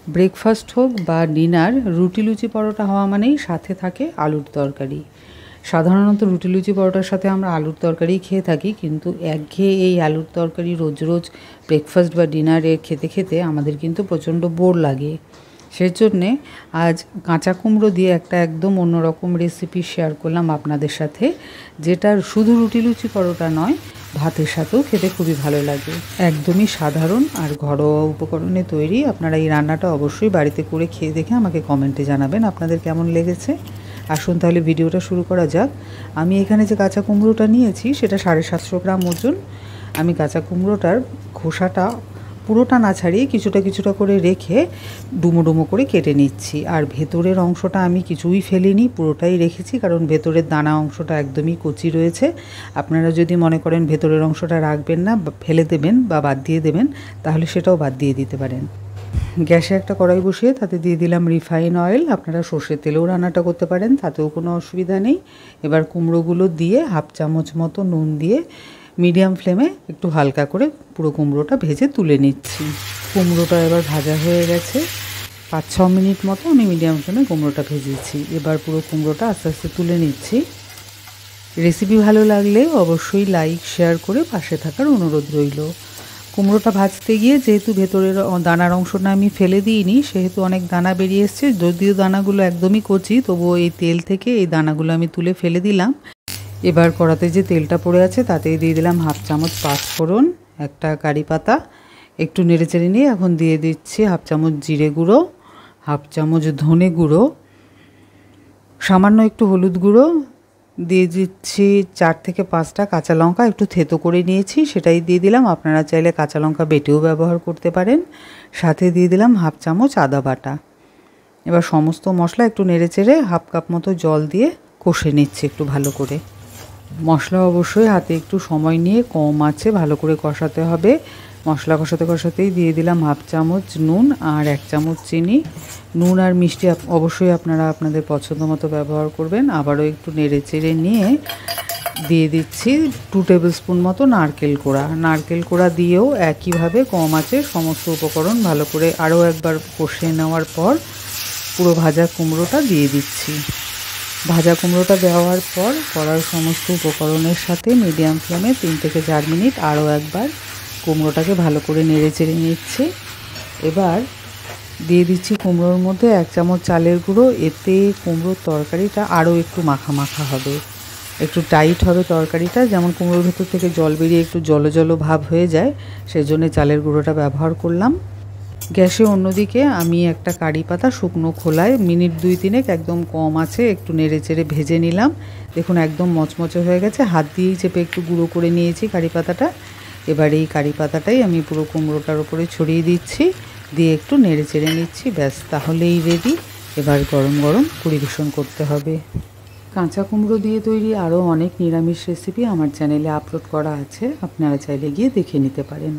Breakfast হোক বা dinner, রুটি লুচি পরোটা হওয়া মানেই সাথে থাকে আলুর তরকারি। সাধারণত রুটি লুচি পরোটার সাথে আমরা আলুর তরকারি খেয়ে থাকি, কিন্তু একঘেয়ে এই আলুর তরকারি রোজ রোজ ব্রেকফাস্ট বা ডিনারে খেতে খেতে আমাদের কিন্তু প্রচণ্ড বোর লাগে। সেজন্যে আজ কাঁচা কুমড়ো দিয়ে একটা একদম অন্যরকম রেসিপি শেয়ার করলাম আপনাদের সাথে, যেটা শুধু রুটি লুচি পরোটা নয়, ভাতের সাথেও খেতে খুবই ভালো লাগে। একদমই সাধারণ আর ঘরোয়া উপকরণে তৈরি। আপনারা এই রান্নাটা অবশ্যই বাড়িতে করে খেয়ে দেখে আমাকে কমেন্টে জানাবেন আপনাদের কেমন লেগেছে। আসুন তাহলে ভিডিওটা শুরু করা যাক। আমি এখানে যে কাঁচা কুমড়োটা নিয়েছি সেটা 750 গ্রাম ওজন। আমি কাঁচা কুমড়োটার খোসাটা পুরোটা না ছাড়িয়ে কিছুটা কিছুটা করে রেখে ডুমো ডুমো করে কেটে নিচ্ছি। আর ভেতরের অংশটা আমি কিছুই ফেলিনি, পুরোটাই রেখেছি, কারণ ভেতরের দানা অংশটা একদমই কচি রয়েছে। আপনারা যদি মনে করেন ভেতরের অংশটা রাখবেন না, ফেলে দেবেন বা বাদ দিয়ে দেবেন, তাহলে সেটাও বাদ দিয়ে দিতে পারেন। গ্যাসে একটা কড়াই বসিয়ে তাতে দিয়ে দিলাম রিফাইন অয়েল। আপনারা সর্ষের তেলেও রান্নাটা করতে পারেন, তাতেও কোনো অসুবিধা নেই। এবার কুমড়োগুলো দিয়ে হাফ চামচ মতো নুন দিয়ে মিডিয়াম ফ্লেমে একটু হালকা করে পুরো কুমড়োটা ভেজে তুলে নিচ্ছি। কুমড়োটা এবার ভাজা হয়ে গেছে। 5-6 মিনিট মতো আমি মিডিয়াম ফ্লেমে কুমড়োটা ভেজেছি। এবার পুরো কুমড়োটা আস্তে আস্তে তুলে নিচ্ছি। রেসিপি ভালো লাগলে অবশ্যই লাইক শেয়ার করে পাশে থাকার অনুরোধ রইল। কুমড়োটা ভাজতে গিয়ে যেহেতু ভেতরের দানার অংশটা আমি ফেলে দিইনি, সেহেতু অনেক দানা বেরিয়ে এসছে। যদিও দানাগুলো একদমই কচি, তবুও এই তেল থেকে এই দানাগুলো আমি তুলে ফেলে দিলাম। এবার কড়াতে যে তেলটা পড়ে আছে তাতেই দিয়ে দিলাম হাফ চামচ পাঁচফোড়ন, একটা কারি পাতা, একটু নেড়েচেড়ে নিয়ে এখন দিয়ে দিচ্ছি হাফ চামচ জিরে গুঁড়ো, হাফ চামচ ধনে গুঁড়ো, সামান্য একটু হলুদ গুঁড়ো, দিয়ে দিচ্ছি 4 থেকে 5টা কাঁচা লঙ্কা একটু থেতো করে নিয়েছি, সেটাই দিয়ে দিলাম। আপনারা চাইলে কাঁচা লঙ্কা বেটেও ব্যবহার করতে পারেন। সাথে দিয়ে দিলাম হাফ চামচ আদা বাটা। এবার সমস্ত মশলা একটু নেড়েচেড়ে হাফ কাপ মতো জল দিয়ে কষে নিচ্ছি একটু ভালো করে। মশলা অবশ্যই হাতে একটু সময় নিয়ে কম আঁচে ভালো করে কষাতে হবে। মশলা কষাতে কষাতেই দিয়ে দিলাম হাফ চামচ নুন আর 1 চামচ চিনি। নুন আর মিষ্টি অবশ্যই আপনারা আপনাদের পছন্দ মতো ব্যবহার করবেন। আবারও একটু নেড়েচেড়ে নিয়ে দিয়ে দিচ্ছি 2 টেবিল স্পুন মতো নারকেল কোড়া। নারকেল কোড়া দিয়েও একইভাবে কম আঁচে সমস্ত উপকরণ ভালো করে আরও একবার কষিয়ে নেওয়ার পর পুরো ভাজা কুমড়োটা দিয়ে দিচ্ছি। ভাজা কুমড়োটা দেওয়ার পর কড়ার সমস্ত উপকরণের সাথে মিডিয়াম ফ্লেমে 3 থেকে 4 মিনিট আরও একবার কুমড়োটাকে ভালো করে নেড়েচেড়ে নিচ্ছে। এবার দিয়ে দিচ্ছি কুমড়োর মধ্যে 1 চামচ চালের গুঁড়ো। এতে কুমড়োর তরকারিটা আরও একটু মাখা মাখা হবে, একটু টাইট হবে তরকারিটা। যেমন কুমড়োর ভেতর থেকে জল বেরিয়ে একটু জলো জলো ভাব হয়ে যায়, সেজন্য চালের গুঁড়োটা ব্যবহার করলাম। গ্যাসে অন্যদিকে আমি একটা কারি পাতা শুকনো খোলায় মিনিট 2-3 একদম কম আছে একটু নেড়েচেড়ে ভেজে নিলাম। দেখুন একদম মচমচে হয়ে গেছে। হাত দিয়েই চেপে একটু গুঁড়ো করে নিয়েছি কারি পাতাটা। এবার এই কারি পাতাটাই আমি পুরো কুমড়োটার উপরে ছড়িয়ে দিচ্ছি, দিয়ে একটু নেড়েচেড়ে নিচ্ছি। ব্যাস, তাহলেই রেডি। এবার গরম গরম পরিবেশন করতে হবে। কাঁচা কুমড়ো দিয়ে তৈরি আরও অনেক নিরামিষ রেসিপি আমার চ্যানেলে আপলোড করা আছে, আপনারা চাইলে গিয়ে দেখে নিতে পারেন।